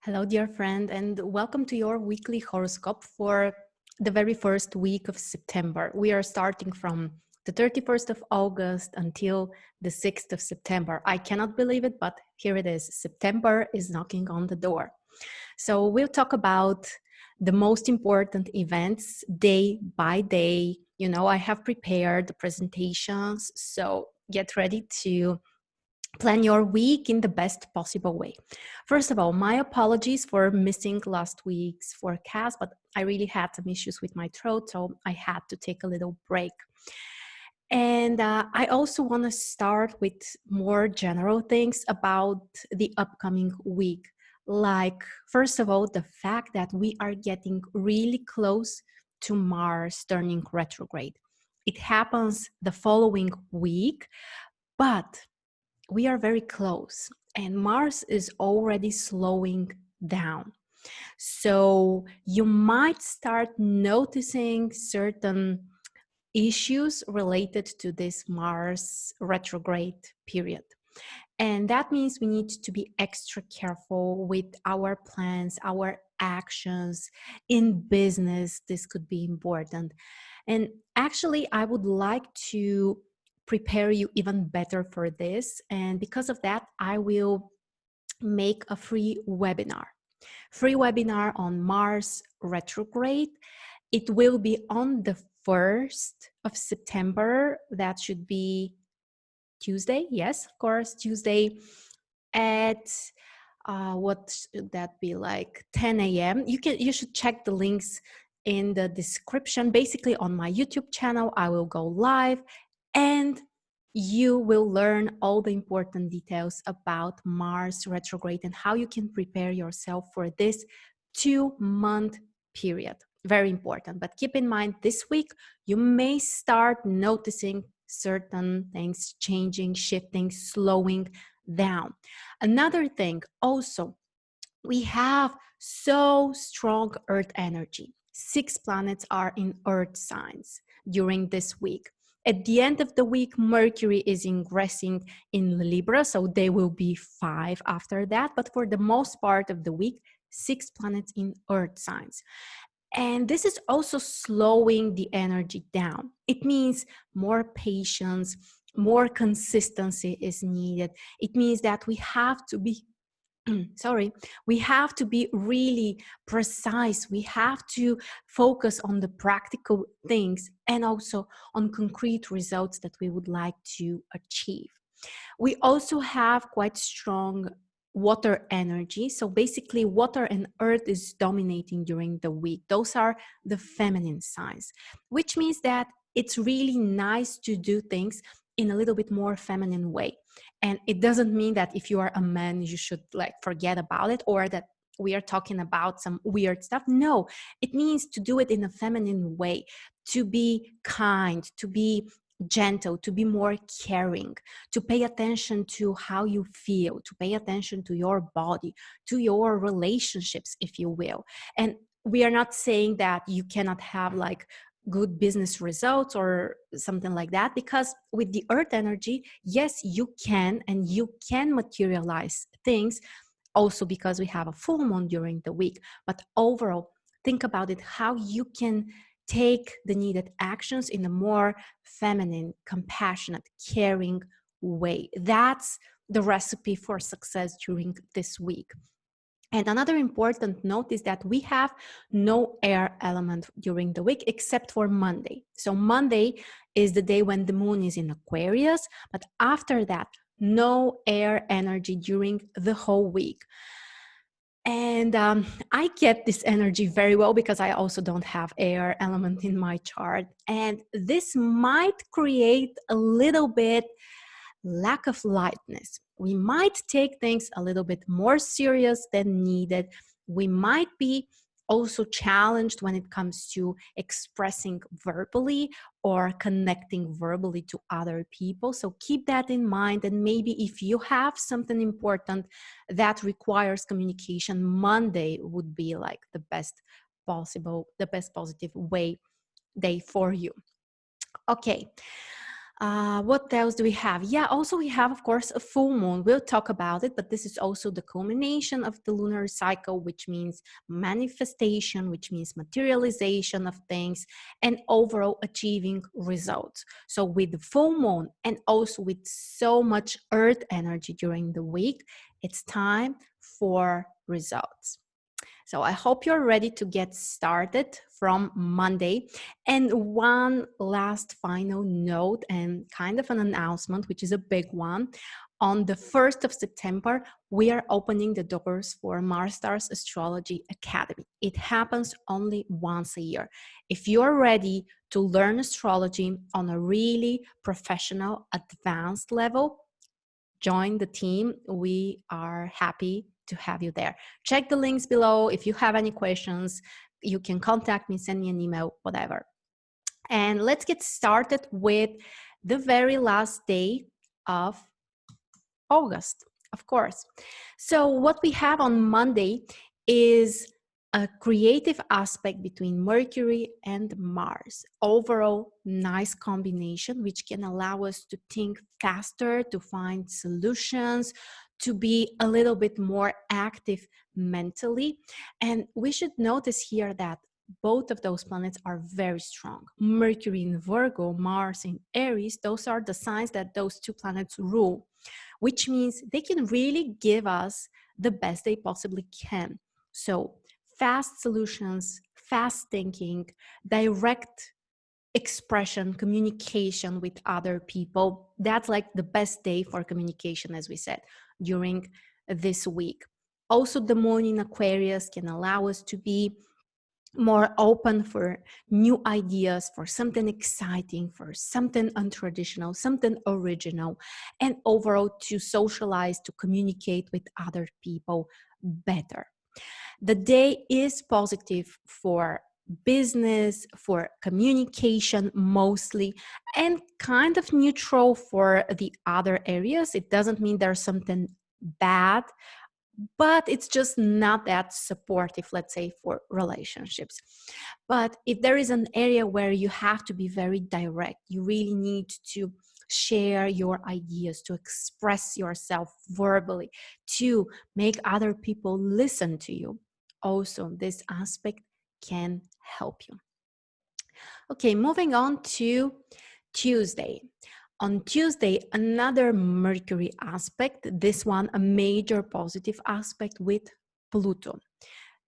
Hello, dear friend, and welcome to your weekly horoscope for the very first week of September. We are starting from the 31st of August until the 6th of September. I cannot believe it, but here it is. September is knocking on the door. So we'll talk about the most important events day by day. You know, I have prepared the presentations, so get ready to plan your week in the best possible way. First of all, my apologies for missing last week's forecast, but I really had some issues with my throat, so I had to take a little break. And I also want to start with more general things about the upcoming week. Like, first of all, the fact that we are getting really close to Mars turning retrograde. It happens the following week, but we are very close and Mars is already slowing down. So you might start noticing certain issues related to this Mars retrograde period. And that means we need to be extra careful with our plans, our actions in business. This could be important. And actually, I would like to prepare you even better for this. And because of that, I will make a free webinar. Free webinar on Mars retrograde. It will be on the 1st of September. That should be Tuesday. Yes, of course, Tuesday at what should that be, like 10 a.m. You should check the links in the description. Basically, on my YouTube channel, I will go live and you will learn all the important details about Mars retrograde and how you can prepare yourself for this 2-month period. Very important. But keep in mind, this week, you may start noticing certain things changing, shifting, slowing down. Another thing also, we have so strong earth energy. 6 planets are in earth signs during this week. At the end of the week, Mercury is ingressing in Libra, so there will be 5 after that. But for the most part of the week, 6 planets in earth signs. And this is also slowing the energy down. It means more patience, more consistency is needed. It means that we have to be we have to be really precise. We have to focus on the practical things and also on concrete results that we would like to achieve. We also have quite strong water energy. So basically, water and earth is dominating during the week. Those are the feminine signs, which means that it's really nice to do things in a little bit more feminine way. And it doesn't mean that if you are a man, you should like forget about it or that we are talking about some weird stuff. No, it means to do it in a feminine way, to be kind, to be gentle, to be more caring, to pay attention to how you feel, to pay attention to your body, to your relationships, if you will. And we are not saying that you cannot have like good business results or something like that, because with the earth energy, yes, you can, and you can materialize things also because we have a full moon during the week. But overall, think about it, how you can take the needed actions in a more feminine, compassionate, caring way. That's the recipe for success during this week. And another important note is that we have no air element during the week except for Monday. So Monday is the day when the moon is in Aquarius, but after that, no air energy during the whole week. And I get this energy very well because I also don't have air element in my chart. And this might create a little bit lack of lightness. We might take things a little bit more serious than needed. We might be also challenged when it comes to expressing verbally or connecting verbally to other people. So keep that in mind. And maybe if you have something important that requires communication, Monday would be like the best possible, the best positive day for you. Okay. What else do we have? Yeah, also we have, of course, a full moon. We'll talk about it, but this is also the culmination of the lunar cycle, which means manifestation, which means materialization of things, and overall achieving results. So with the full moon and also with so much earth energy during the week, it's time for results. So I hope you're ready to get started from Monday. And one last final note and kind of an announcement, which is a big one. On the 1st of September, we are opening the doors for Mars Stars Astrology Academy. It happens only once a year. If you're ready to learn astrology on a really professional, advanced level, join the team. We are happy to have you there. Check the links below. If you have any questions, you can contact me, send me an email, whatever. And let's get started with the very last day of August, of course. So what we have on Monday is a creative aspect between Mercury and Mars. Overall, nice combination, which can allow us to think faster, to find solutions, to be a little bit more active mentally. And we should notice here that both of those planets are very strong. Mercury in Virgo, Mars in Aries, those are the signs that those two planets rule, which means they can really give us the best they possibly can. So fast solutions, fast thinking, direct expression, communication with other people. That's like the best day for communication, as we said, during this week. Also, the moon in Aquarius can allow us to be more open for new ideas, for something exciting, for something untraditional, something original, and overall to socialize, to communicate with other people better. The day is positive for business, for communication mostly, and kind of neutral for the other areas. It doesn't mean there's something bad, but it's just not that supportive, let's say, for relationships. But if there is an area where you have to be very direct, you really need to share your ideas, to express yourself verbally, to make other people listen to you, also this aspect can help you. Okay, moving on to Tuesday. On Tuesday, another Mercury aspect, this one a major positive aspect with Pluto.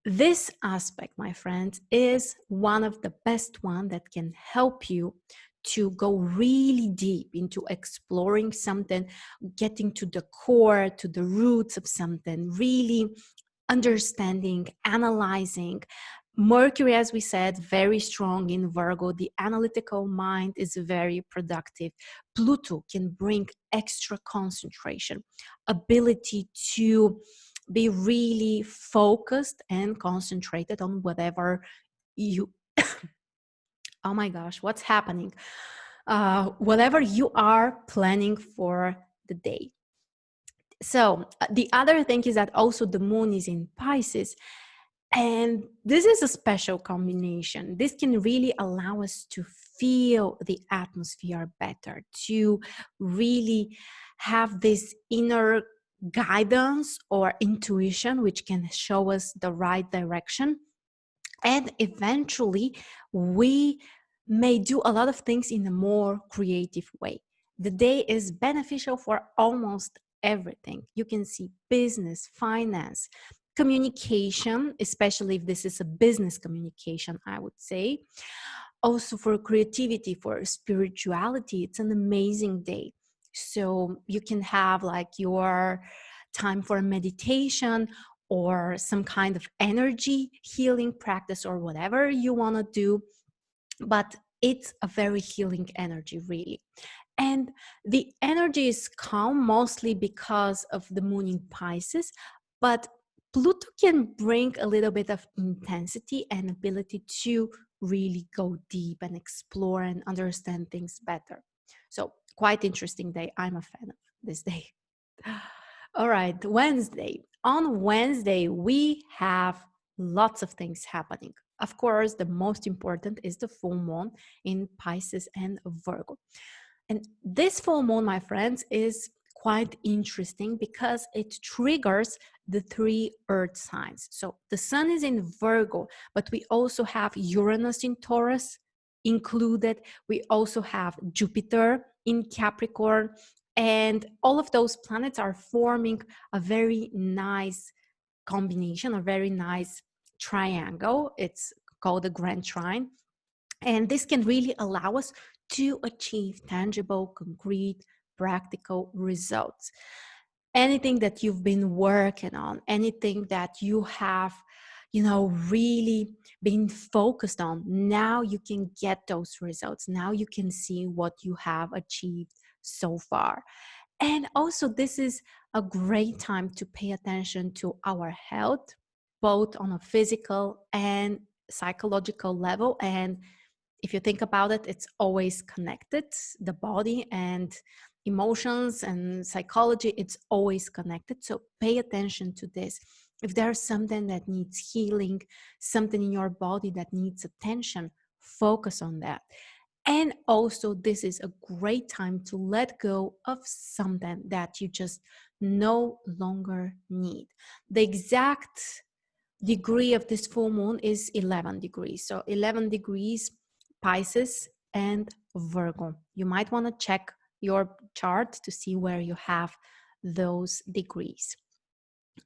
This aspect, my friends, is one of the best one that can help you to go really deep into exploring something, getting to the core, to the roots of something, really understanding, analyzing. Mercury, as we said, very strong in Virgo. The analytical mind is very productive. Pluto can bring extra concentration, ability to be really focused and concentrated on whatever you, oh my gosh, what's happening? Whatever you are planning for the day. So the other thing is that also the moon is in Pisces. And this is a special combination. This can really allow us to feel the atmosphere better, to really have this inner guidance or intuition, which can show us the right direction. And eventually, we may do a lot of things in a more creative way. The day is beneficial for almost everything. You can see business, finance, communication, especially if this is a business communication, I would say. Also for creativity, for spirituality, it's an amazing day. So you can have like your time for meditation or some kind of energy healing practice or whatever you want to do. But it's a very healing energy, really. And the energy is calm mostly because of the moon in Pisces, but Pluto can bring a little bit of intensity and ability to really go deep and explore and understand things better. So quite interesting day. I'm a fan of this day. All right, Wednesday. On Wednesday, we have lots of things happening. Of course, the most important is the full moon in Pisces and Virgo. And this full moon, my friends, is quite interesting because it triggers the three earth signs. So the sun is in Virgo, but we also have Uranus in Taurus included. We also have Jupiter in Capricorn, and all of those planets are forming a very nice combination, a very nice triangle. It's called a grand trine. And this can really allow us to achieve tangible, concrete, practical results. Anything that you've been working on, anything that you have, really been focused on, now you can get those results. Now you can see what you have achieved so far. And also, this is a great time to pay attention to our health, both on a physical and psychological level. And if you think about it, it's always connected. The body and emotions and psychology, it's always connected. So pay attention to this. If there's something that needs healing, something in your body that needs attention, focus on that. And also, this is a great time to let go of something that you just no longer need. The exact degree of this full moon is 11 degrees. So 11 degrees, Pisces and Virgo. You might want to check your chart to see where you have those degrees.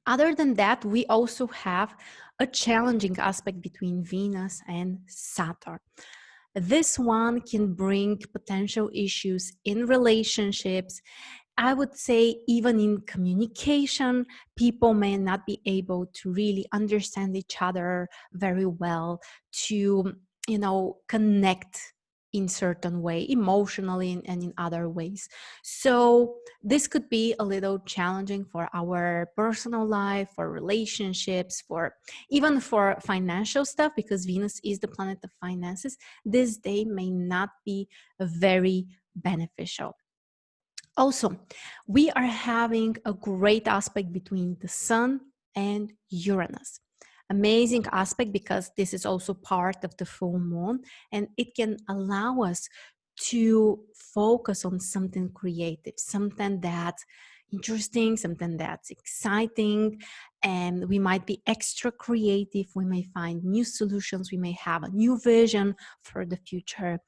Other than that, we also have a challenging aspect between Venus and Saturn. This one can bring potential issues in relationships. I would say even in communication, people may not be able to really understand each other very well, to, connect in certain way, emotionally and in other ways. So this could be a little challenging for our personal life, for relationships, for even for financial stuff, because Venus is the planet of finances. This day may not be very beneficial. Also, we are having a great aspect between the Sun and Uranus. Amazing aspect because this is also part of the full moon, and it can allow us to focus on something creative, something that's interesting, something that's exciting, and we might be extra creative. We may find new solutions. We may have a new vision for the future.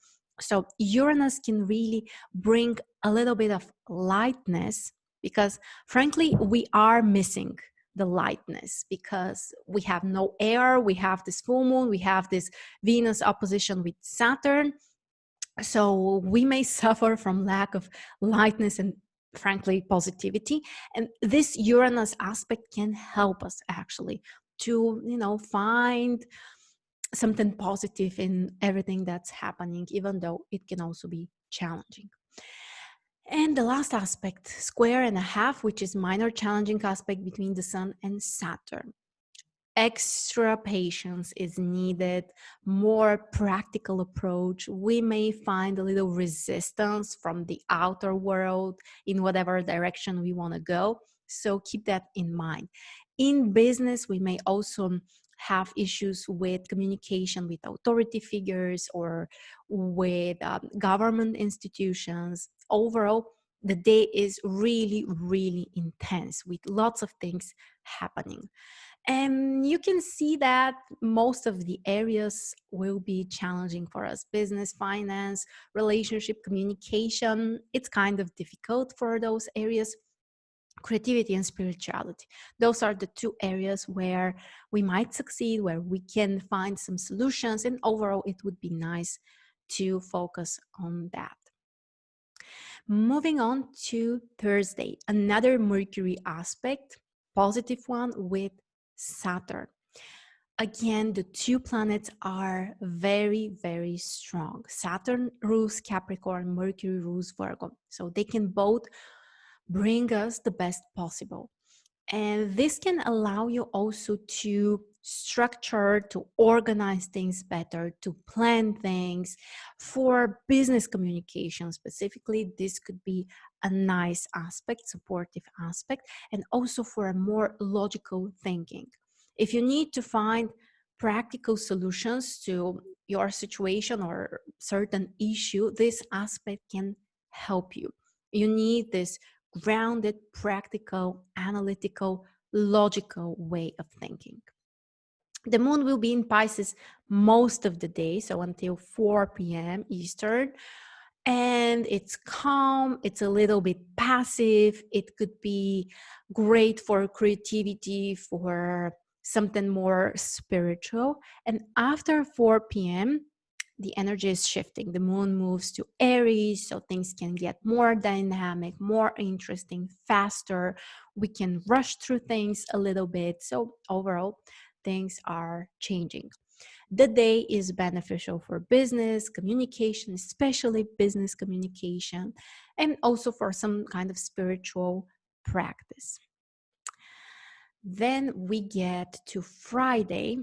So Uranus can really bring a little bit of lightness, because frankly, we are missing the lightness because we have no air. We have this full moon. We have this Venus opposition with Saturn. So we may suffer from lack of lightness and frankly positivity. And this Uranus aspect can help us actually to, find something positive in everything that's happening, even though it can also be challenging. And the last aspect, square and a half, which is minor challenging aspect between the Sun and Saturn. Extra patience is needed, more practical approach. We may find a little resistance from the outer world in whatever direction we want to go. So keep that in mind. In business, we may also have issues with communication with authority figures or with government institutions. Overall, the day is really, really intense with lots of things happening. And you can see that most of the areas will be challenging for us. Business, finance, relationship, communication. It's kind of difficult for those areas. Creativity and spirituality. Those are the two areas where we might succeed, where we can find some solutions. And overall, it would be nice to focus on that. Moving on to Thursday, another Mercury aspect, positive one with Saturn. Again, the two planets are very, very strong. Saturn rules Capricorn, Mercury rules Virgo. So they can both bring us the best possible. And this can allow you also to structure, to organize things better, to plan things. For business communication specifically, this could be a nice aspect, supportive aspect, and also for a more logical thinking. If you need to find practical solutions to your situation or certain issue, this aspect can help you. You need this grounded, practical, analytical, logical way of thinking. The moon will be in Pisces most of the day, so until 4 p.m. Eastern. And it's calm, it's a little bit passive. It could be great for creativity, for something more spiritual. And after 4 p.m., the energy is shifting. The moon moves to Aries, so things can get more dynamic, more interesting, faster. We can rush through things a little bit. So overall, things are changing. The day is beneficial for business communication, especially business communication, and also for some kind of spiritual practice. Then we get to Friday,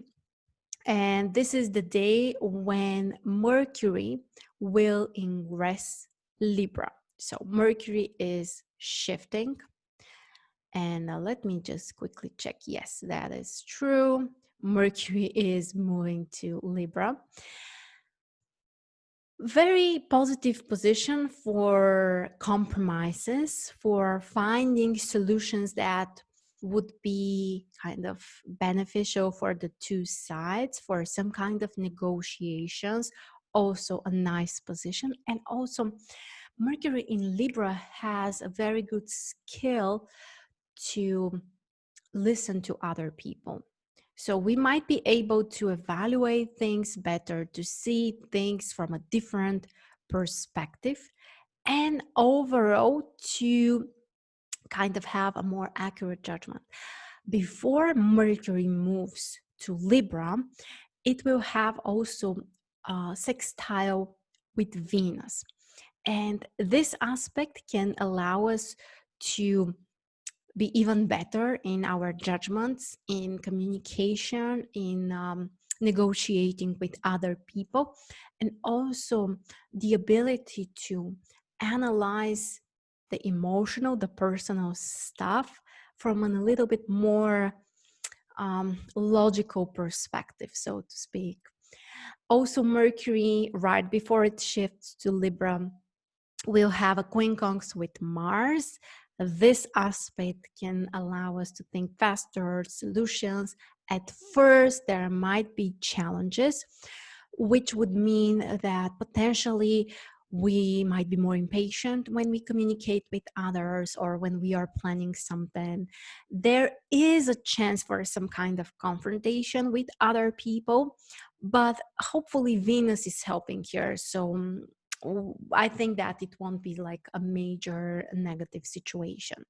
and this is the day when Mercury will ingress Libra. So Mercury is shifting. And let me just quickly check. Yes, that is true. Mercury is moving to Libra. Very positive position for compromises, for finding solutions that would be kind of beneficial for the two sides, for some kind of negotiations. Also a nice position. And also Mercury in Libra has a very good skill to listen to other people. So we might be able to evaluate things better, to see things from a different perspective, and overall to kind of have a more accurate judgment. Before Mercury moves to Libra, it will have also a sextile with Venus. And this aspect can allow us to be even better in our judgments, in communication, in negotiating with other people, and also the ability to analyze the emotional, the personal stuff from a little bit more logical perspective, so to speak. Also, Mercury, right before it shifts to Libra, will have a quincunx with Mars. This aspect can allow us to think faster, solutions. At first, there might be challenges, which would mean that potentially we might be more impatient when we communicate with others or when we are planning something. There is a chance for some kind of confrontation with other people, but hopefully Venus is helping here. So I think that it won't be like a major negative situation.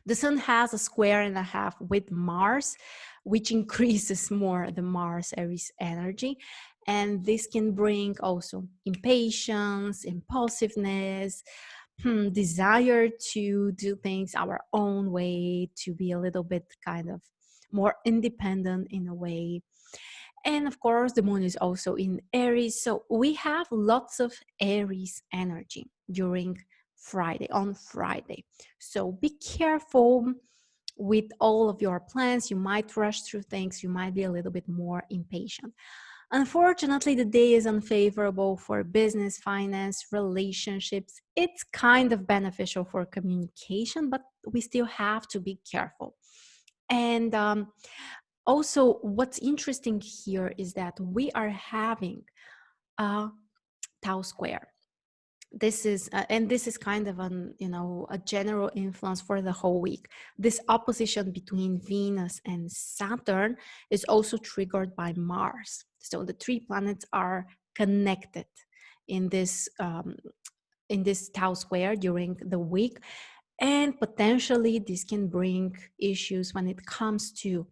The sun has a square and a half with Mars, which increases more the Mars Aries energy. And this can bring also impatience, impulsiveness, desire to do things our own way, to be a little bit kind of more independent in a way. And of course, the moon is also in Aries. So we have lots of Aries energy during on Friday. So be careful with all of your plans. You might rush through things. You might be a little bit more impatient. Unfortunately, the day is unfavorable for business, finance, relationships. It's kind of beneficial for communication, but we still have to be careful. And also, what's interesting here is that we are having a Tau square. This is and this is kind of a general influence for the whole week. This opposition between Venus and Saturn is also triggered by Mars. So the three planets are connected in this Tau square during the week, and potentially this can bring issues when it comes to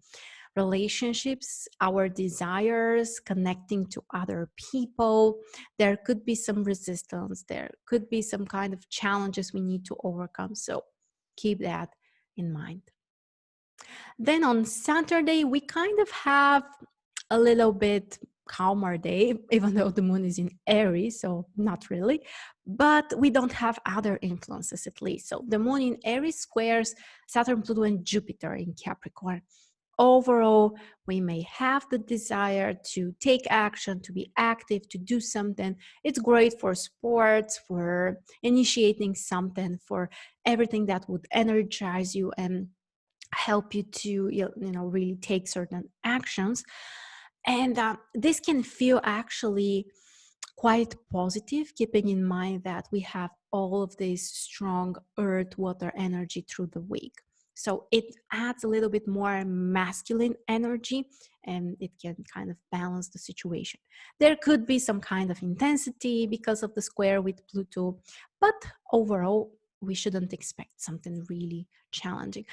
relationships, our desires, connecting to other people. There could be some resistance. There could be some kind of challenges we need to overcome. So keep that in mind. Then on Saturday, we kind of have a little bit calmer day, even though the moon is in Aries, so not really, but we don't have other influences at least. So the moon in Aries squares Saturn, Pluto, and Jupiter in Capricorn. overall, we may have the desire to take action, to be active, to do something. It's great for sports, for initiating something, for everything that would energize you and help you to really take certain actions. And this can feel actually quite positive, keeping in mind that we have all of this strong earth water energy through the week. So it adds a little bit more masculine energy, and it can kind of balance the situation. There could be some kind of intensity because of the square with Pluto, but overall, we shouldn't expect something really challenging.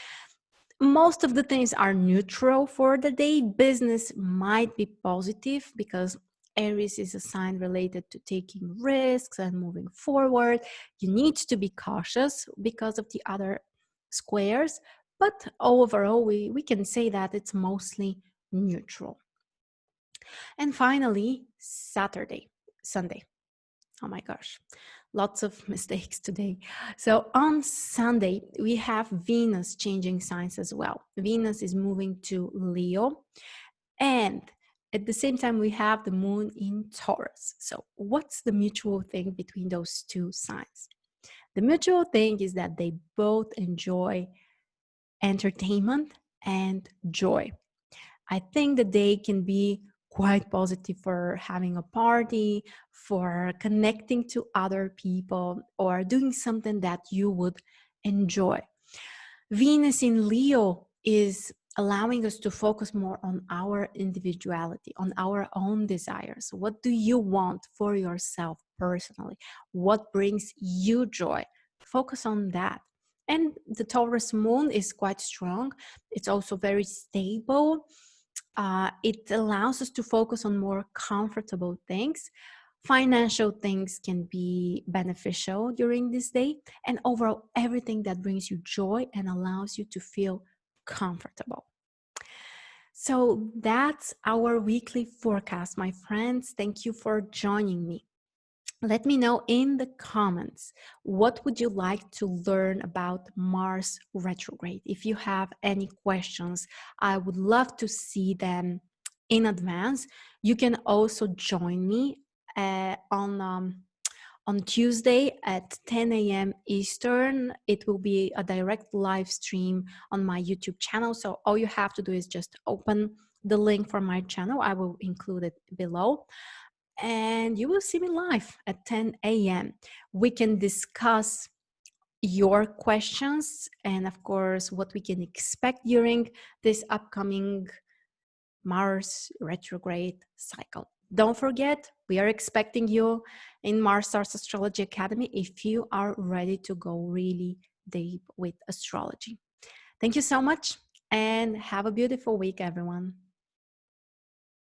Most of the things are neutral for the day. Business might be positive because Aries is a sign related to taking risks and moving forward. You need to be cautious because of the other squares, but overall, we can say that it's mostly neutral. And finally, Sunday. Oh my gosh, lots of mistakes today. So on Sunday, we have Venus changing signs as well. Venus is moving to Leo, and at the same time, we have the moon in Taurus. So what's the mutual thing between those two signs? The mutual thing is that they both enjoy entertainment and joy. I think the day can be quite positive for having a party, for connecting to other people, or doing something that you would enjoy. Venus in Leo is allowing us to focus more on our individuality, on our own desires. What do you want for yourself personally? What brings you joy? Focus on that. And the Taurus moon is quite strong. It's also very stable. It allows us to focus on more comfortable things. Financial things can be beneficial during this day, and overall, everything that brings you joy and allows you to feel comfortable. So that's our weekly forecast, my friends. Thank you for joining me. Let me know in the comments, what would you like to learn about Mars retrograde? If you have any questions, I would love to see them in advance. You can also join me on Tuesday at 10 a.m. Eastern. It will be a direct live stream on my YouTube channel. So all you have to do is just open the link for my channel. I will include it below, and you will see me live at 10 a.m. We can discuss your questions and, of course, what we can expect during this upcoming Mars retrograde cycle. Don't forget, we are expecting you in Mars Stars Astrology Academy if you are ready to go really deep with astrology. Thank you so much, and have a beautiful week, everyone.